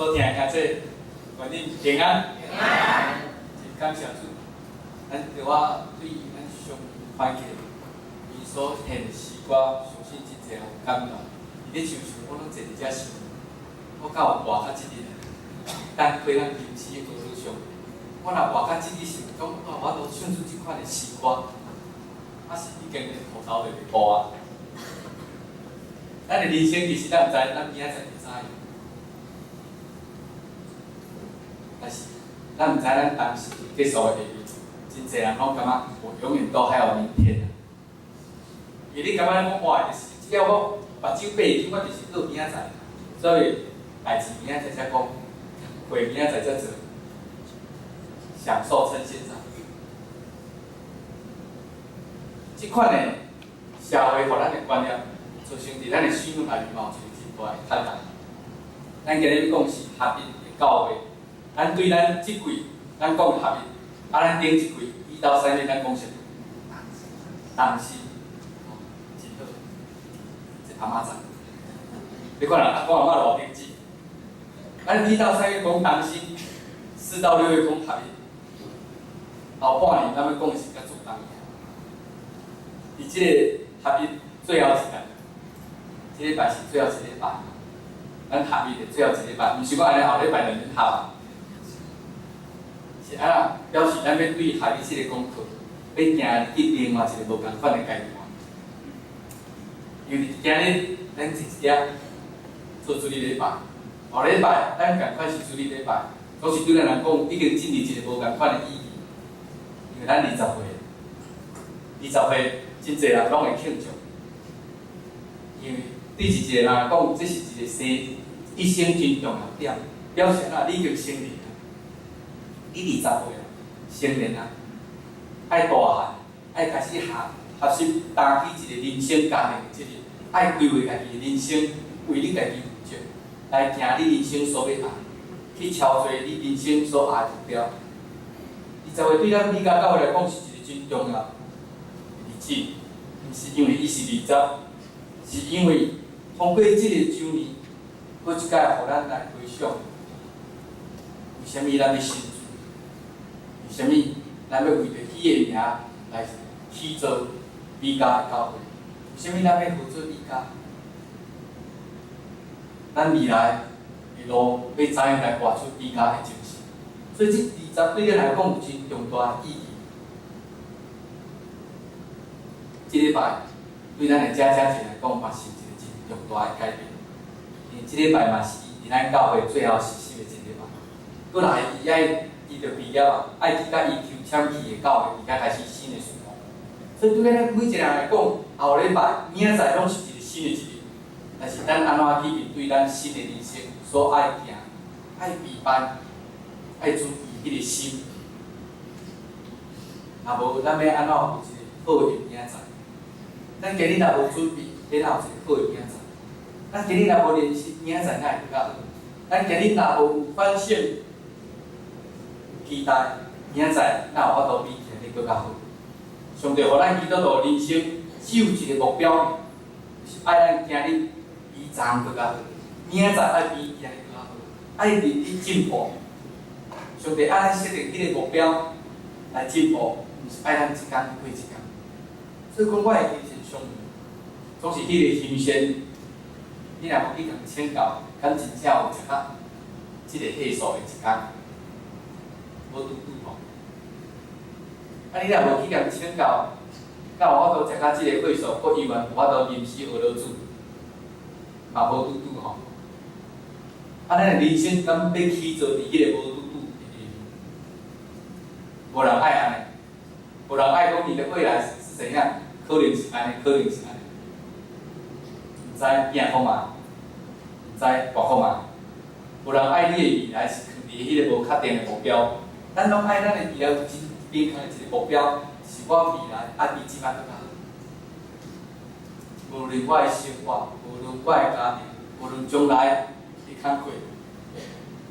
所听的兄弟，愿恁平安。平安。真感谢主，咱对我对咱上欢喜，伊所献的诗歌，相信真侪有感动。伊咧唱时，我拢坐伫遮想，我敢有活到即日，等开咱临时的歌上，我若活到即日想讲，我都唱出即款的诗歌，是已经土豆袂破啊。咱的人生其实咱毋知，咱明仔载会知。但是咱毋知咱当时结束的下面，真侪人拢感觉我永远都还有明天啊。因为你感觉讲哇，就是只要我目睭闭起，我就是过明仔载，所以代志明仔载才讲，会明仔载才做，享受趁现在。即款的社会互咱的观念，造成伫咱的信仰内面嘛有一个真大的缺陷。咱今日要讲是合一的教会。咱对咱即句，咱讲合一，咱顶一句1到3月咱讲啥？当心，真好，这阿妈仔，你看啦，我阿妈偌顶记，咱1到3月讲当心，4到6月讲合一，后半年咱要讲的是较主动的。伫即个合一最后一天，即礼拜是最后一礼拜，咱合一的最后一礼拜，毋是讲安尼后礼拜2日合。是安那表示咱要对合一即个功课，要行入去另外一个无共款的阶段。因为今日咱是一日做主日礼拜，后礼拜咱共款是主日礼拜，总是对咱来讲已经进入一个无共款的意义。因为咱20岁真侪人拢会庆祝，因为对一个人来讲，这是一个一生真重要点，表示啊，你已经成年。你20岁啊，成年啊，爱大汉，爱开始学习担起一个人生家庭的责任，爱规划家己的人生，为你家己负责，来行你人生所要爱，去超越你人生所爱的目标。20岁对咱美加教会来讲是一个真重要的日子，毋是因为伊是20，是因为通过即个周年，搁一届互咱来回想，为虾米咱要信？为虾米咱要为着伊的名来去做美加的教会？为虾米咱要合作美加？咱未来的路要怎样来活出美加的精神？所以这20对咱来讲有真重大的意义。这礼拜对咱的家庭来讲嘛是一个真重大的改变，因为这礼拜嘛是伫咱教会最后实施的一礼拜。过来伊就毕业啊，爱去甲伊求签去的教会，而家开始新的循环。所以对咱每一个人来讲，后礼拜、明仔载拢是一个新的一日。但是咱安怎去面对咱新的人生所爱行、爱陪伴、爱注意迄个心？若无，咱要安怎有一个好的明仔载？咱今日若无准备，要哪有一个好的明仔载？咱今日若无练习，明仔载哪会更较好？咱今日若无反省、期待，明仔载哪有法度比今日更较好？上帝互咱基督徒人生只有一个目标，就是爱咱今日比昨昏更较好，明仔载爱比今日更较好，爱日日进步。上帝爱咱设定迄个目标来进步，毋是爱咱一天过一天。所以讲，我的精神上，总是迄个新鲜。你若无去共请教，敢真正有一较即个岁数的一天，无拄吼。啊，你若无去共请教，敢有法度食到即个岁数，搁永远有法度临时学落煮，嘛无拄吼。啊，咱的人生敢要去做伫迄个无拄的地方？无人爱安尼，无人爱讲你的未来是怎样？可能是安尼，可能是安尼。毋知变好嘛？毋知大好嘛？无人爱你的未来是囥伫迄个无确定的目标，咱拢爱咱的未来有真明确的一个目标，是我未来爱比即摆更较好。无论我的生活，无论我的家庭，无论将来的工课，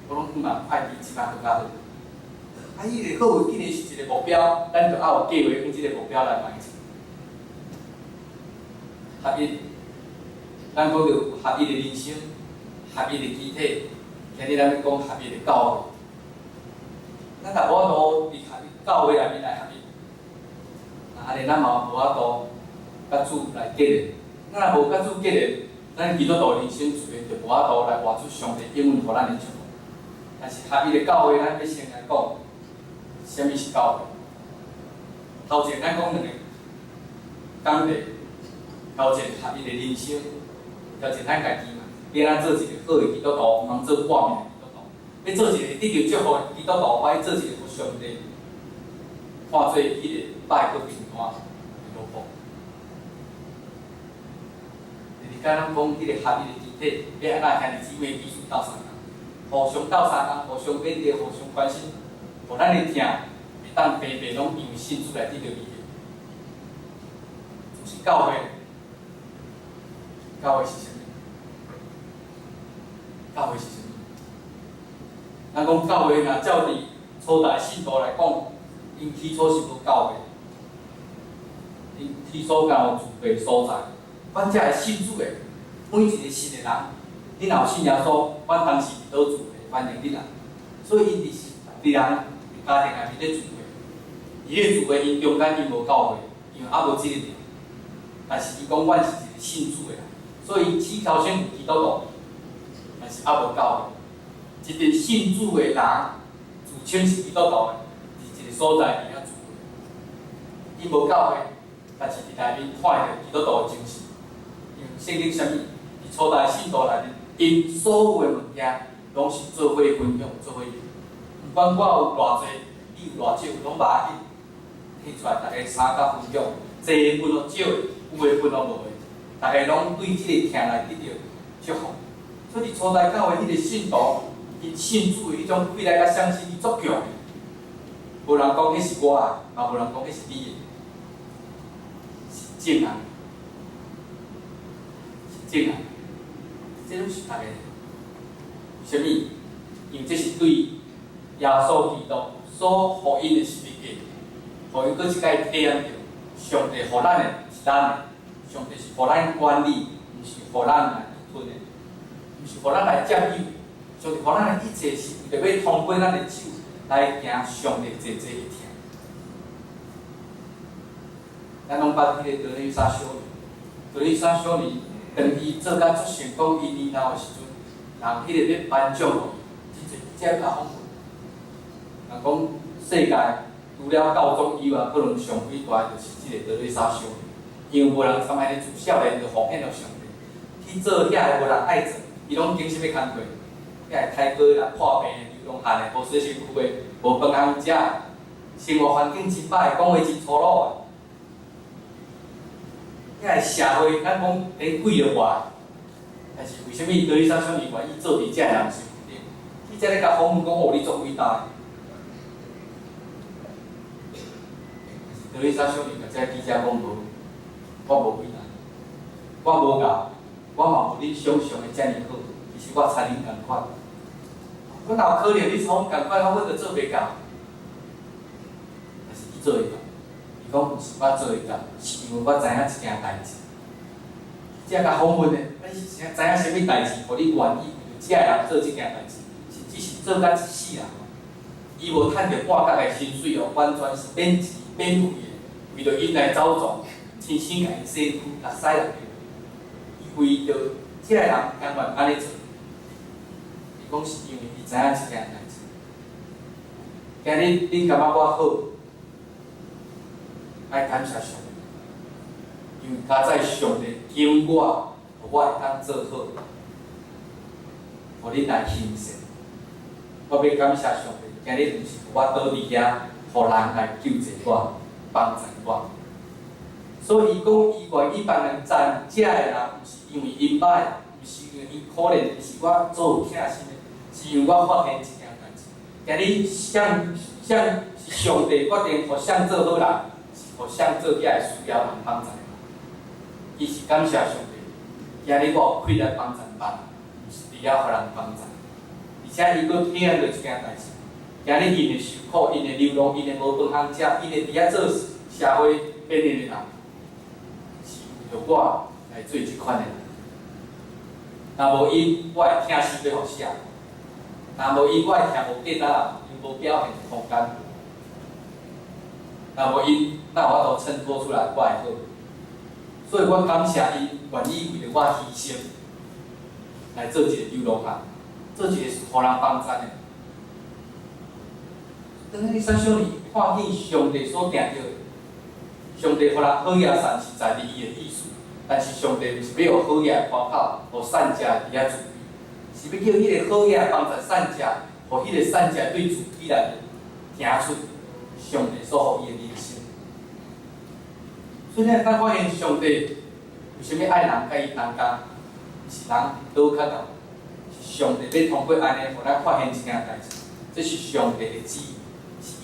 我拢希望爱比即摆更较好。啊，迄个好，既然是一个目标，咱就要有计划向即个目标来迈进。合一，咱讲到合一的人生，合一的机体，今日咱要讲合一的教会，咱若无法度伫教会内面来合一，安尼咱嘛无法度甲主来结连。咱若无甲主结连，咱基督徒人生自然就无法度来活出上帝应允互咱的祝福。但是合一的教会，咱要先来讲，啥物是教会？头前咱讲两个讲题，头前合一的人生，头前咱家己嘛，要咱做一个好的基督徒，毋通做半面的基督徒。要做一个得到祝福的基督徒，我要做一个互上帝看做迄个拜个平安的路步。就是甲咱讲迄个合一的肢体，要安怎兄弟姊妹彼此斗相共，互相斗相共，互相勉励，互相关心，互咱的疼会当白白拢因为信主来得到利益。就是教会，教会是啥物？教会是啥物？咱讲教会，若照伫初代信徒来讲，因起初是无教会，因起初敢有自备所在。阮遮个信主的每一个信的人，你若有信耶稣，阮当时伫倒住的，欢迎你来。所以因伫人家庭内面咧住的，伊咧住的因中间因无教会，因为还无即个地。但是伊讲，阮是一个信主的人，所以起头先有基督徒，但是还无教会。一个信主的人，自称是基督徒的，伫一个所在伫遐住的。伊无教会，但是伫内面看到基督徒的精神。因为圣经啥物？伫初代信徒内面，因所有的物件，拢是做伙分享，做伙用。毋管我有偌济，你有偌少，拢无要紧，摕出来，大家相甲分享，济的分互少的。有诶分拢无诶，大家拢对即个听来得到祝福。所以初代教会迄个信徒，因信主诶迄种气来甲相信，伊足强诶。无人讲迄是我诶，嘛无人讲迄是你诶，是正人，是正人。这拢是大家。啥物？因为这是对耶稣基督所互因诶是物件，互因搁一摆体验着上帝互咱诶。咱上帝是互咱管理，毋是互咱来吞的，毋是互咱来占有。上帝互咱的一切是为着要通过咱的手来行上帝济济的听。咱拢捌迄个德雷莎修女，德雷莎修女当伊做甲足成功，伊年老的时阵，人迄个要颁奖互伊，真侪较丰富。人讲世界除了教宗以外，可能上伟大的就是即个德雷莎修女。因为无人甘安尼自少年就奉献了上帝，去做遐个无人爱做，伊拢经啥物工课？遐个开歌啦、破病的、流浪汉的、无洗身躯的、无饭通食，生活环境真歹，讲话真粗鲁的。遐个社会，咱讲连贵就坏，但是为虾米德里莎修女愿意做伫遮人身躯顶？伊才咧甲访问讲，哦，你足伟大。德里莎修女甲遮记者讲无。我无伟大，我无教，我嘛无你想象的遮尔好。其实我差恁共款。我哪有可能你从共款，我就做袂到？但是伊做会到。伊讲毋是我做会到，是因为我知影一件代志。遮甲访问的，你知影啥物代志，互你愿意为着遮人做即件代志，甚至是做甲一世人。伊无趁着半角的薪水哦，完全是免钱免费的，为着因来走总。亲身甲伊洗躯、甲洗落去，伊为着遮个人甘愿安尼做，伊讲是因为伊知影即件代志。今日恁感觉我好，爱感谢上帝，因为加在上帝经我，互我会当做好，互恁来欣赏。我要感谢上帝，今日毋是我倒伫遐，互人来救济我、帮助我。所以伊讲，伊愿意帮人赞遮个人，毋是因为因歹，毋是因为伊可怜，毋是我做有疼心的，是因为我发现一件代志。今日向是上帝决定，互向做好人，是互向做遐个需要人帮助的。伊是感谢上帝，今日我有开来帮助人，毋是伫遐互人帮助。而且伊阁体验到一件代志，今日因的受苦，因的流浪，因的无饭通食，因的伫遐做社会边缘的人。着我来做即款的人，若无因，我会疼死要互写。若无因，我会听无价值人，因无表现空间。若无因，哪有法度衬托出来我的好？所以我感谢因愿意为着我牺牲，来做一个流浪汉，做一个互人帮衬的。当你小小年看见上帝所定着的，上帝互人好野善是在于伊的意思，但是上帝毋是要好野花炮，互善者伫遐自卑，是要叫迄个好野帮助善者，互迄个善者对自己来听出上帝所互伊的人生。所以咱当发现上帝为虾米爱人甲伊同工，是人倒较高，是上帝要通过安尼，互咱发现一件代志，这是上帝的旨意。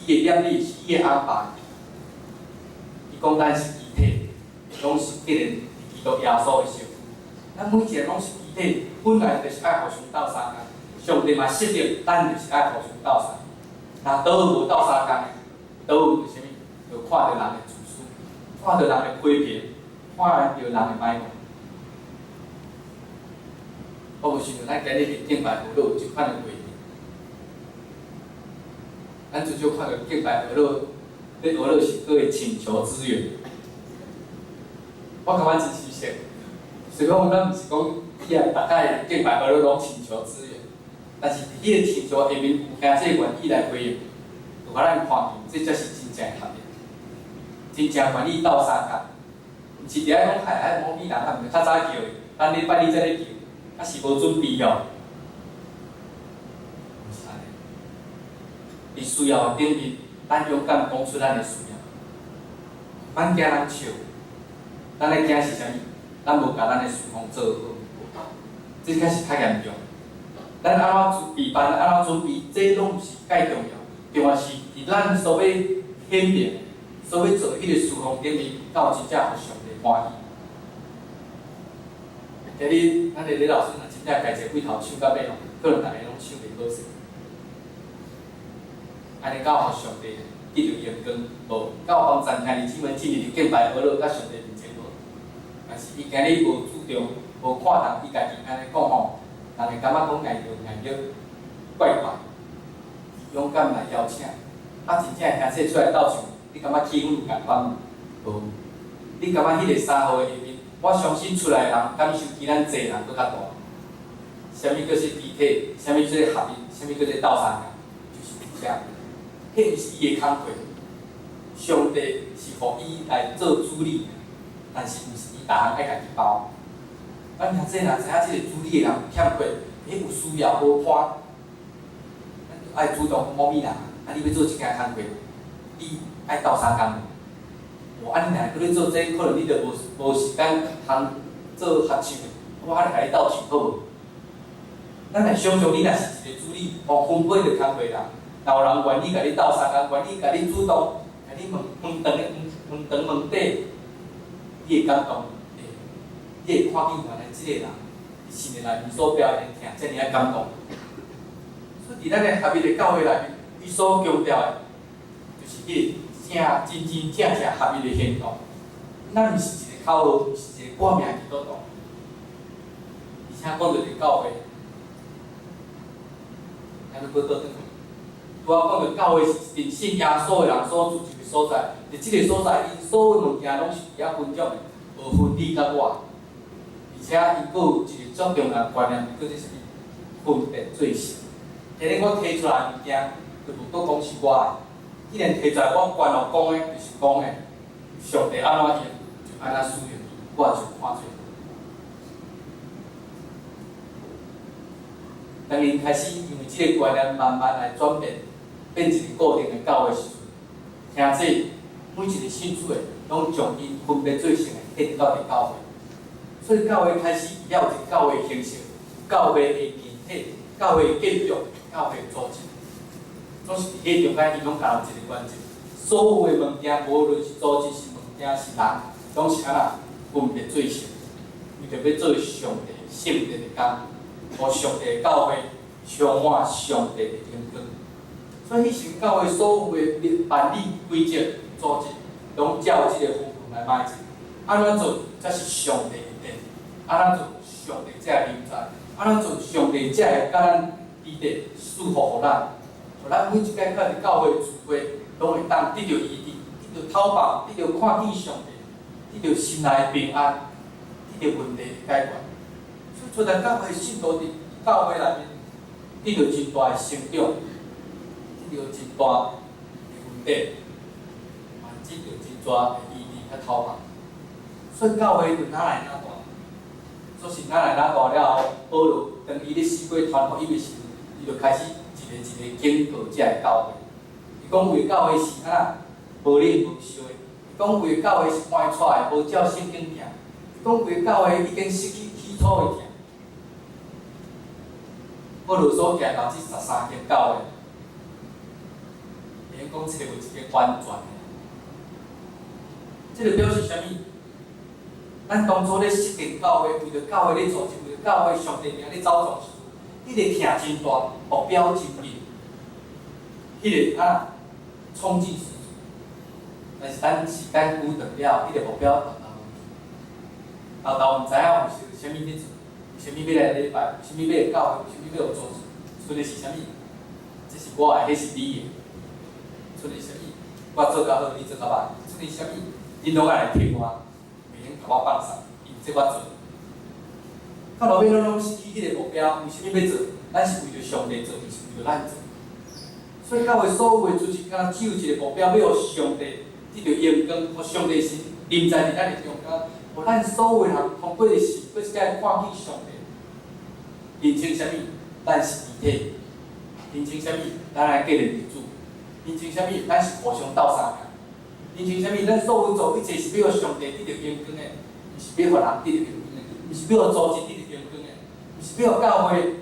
伊的念力是伊的安排。伊讲咱是机体，拢是必然基督耶稣的媳妇。咱每一个拢是机体，本来就是爱互相斗相共。上帝嘛设定，咱就是爱互相斗相。若倒有无斗相共的，倒有就是啥物？就看到人的自私，看到人的批评，看到人的歹讲。我无想到咱今日伫敬拜部落有即款的画面。咱至少看到敬拜俄罗，咧俄罗斯各会请求支援。我感觉真奇怪，虽然咱毋是讲以后大家敬拜俄罗拢请求支援，但是伫迄个请求下面有惊这个愿意来回应，就互咱看见，这才是真正的合一，真正愿意斗相共，毋是伫遐讲嗨某米人啊，毋是较早叫的，咱礼拜日才咧叫，啊是无准备哦。伫需要的顶面，咱勇敢讲出咱的需要，莫惊人笑。咱的惊是啥物？咱无甲咱的事项做好，这才是较严重。咱安怎备办，安怎准备，这拢毋是介重要，重要是伫咱所要显明、所要做迄个事项顶面，到真正互上帝欢喜。今日咱的李老师若真正家一几头唱到尾哦，可能大家拢唱袂好势。安尼到互上帝得着荣光，无到帮咱兄弟姊妹进入敬拜俄罗甲上帝面前无。但是伊今日无注重，无看重伊家己安尼讲吼，人会感觉讲硬怪怪，勇敢来邀请，啊真正兄弟出来斗唱，你感觉气氛有共款无？你感觉迄个3号的下面，我相信出来的人感受比咱济人搁较大。啥物叫做集体？啥物叫做合一？啥物叫做斗相共？就是伫遮。迄毋是伊的工课，上帝是互伊来做主理，但是毋是伊逐项爱家己包。咱若这若知影即个主理的人有欠缺，迄有需要无看，咱就爱主动某物人，啊你要做即件工课，你爱斗相共无？无安尼若搁咧做这，可能你就无时间通做合唱的，我安尼甲你斗唱好无？咱来想象你若是一个主理，互分配着工课人。若有人愿意甲你斗相共，愿意甲你主动，甲你问问底，你会感动，你会看见原来即个人，是年来伊所表现听遮尔啊感动。所以伫咱的合一的教会内面，伊所强调的，就是迄个真正合一的行动。咱毋是一个口号，毋是一个挂名基督徒，而且讲到一个教会，咱要倒转去。拄仔讲着教会是一信耶稣的人所住一个所在，伫即个所在，伊所有物件拢是伫遐分享的，无分你甲我。而且伊阁有一个足重要的观念，叫做啥物？分别做成。今日我提出来物件，就如果讲是我的，既然提出来，我关落讲的，就是讲的，上帝安怎用，就安怎使用伊，我就看做。当因开始因为即个观念慢慢来转变。变一个固定的教会时阵，听这每一个信主的，拢将伊分别做成的献到伫教会。所以教会开始也有一个教会形式，教会的形体、教会的建筑、教会的组织，总是伫迄中间，伊拢甲有一个关键。所有的物件，无论是组织是物件是人，拢是安那分别做成，伊着要做上帝圣洁的工，互上帝的教会充满上帝的荣光。所以，迄时教会所有的办理规则、组织，拢照即个方法来迈进。安怎做才是上帝的殿？安怎做上帝才会临在？安怎做上帝才会甲咱伊得祝福互咱，互咱每一摆到伫教会聚会，拢会当得到医治，得到讨报，得到看见上帝，得到心内的平安，得到问题的解决。所以，出来教会信徒伫教会内面，得到真大的成长，得到真大的稳定，嘛得到真大的医治甲讨报。所以教会就哪来哪大。做神仔来哪大了后，保罗当伊咧四界传福音的时候，伊就开始一个一个警告遮个教会。伊讲为教会是安那无灵无烧的，伊讲为教会是歪出的，无照圣经行。伊讲为教会已经失去起初的行。保罗所行到这13间教会，免讲找有一个完全的。这就表示啥物？咱当初咧设定教会，为着教会咧组织，为着教会上帝名咧走动时，迄个听真大，目标真明，迄个冲劲十足。但是咱时间久长了，迄个目标豆毋知影有啥物咧做，有啥物要来礼拜，有啥物要来教会，有啥物要做，出的是啥物？这是我的，迄是你的。出的啥物？我做较好，你做较歹。出的啥物？恁拢爱来听我。甲我放松，因这我做。到后尾咱拢失去迄个目标，为虾米要做？咱是为着上帝做，毋是为着咱做。所以教会所有的主持敢只有一个目标，要互上帝得到荣光，互上帝是临在伫咱的中间，互咱所有人通过的是，搁一摆看见上帝。认清啥物？咱是遗体。认清啥物？咱来继任主。认清啥物？咱是互相斗相共。认清啥物？咱所有做一切是要互上帝得到荣光的，毋是要互人得到荣光的，毋是要互组织得到荣光的，毋是要互教会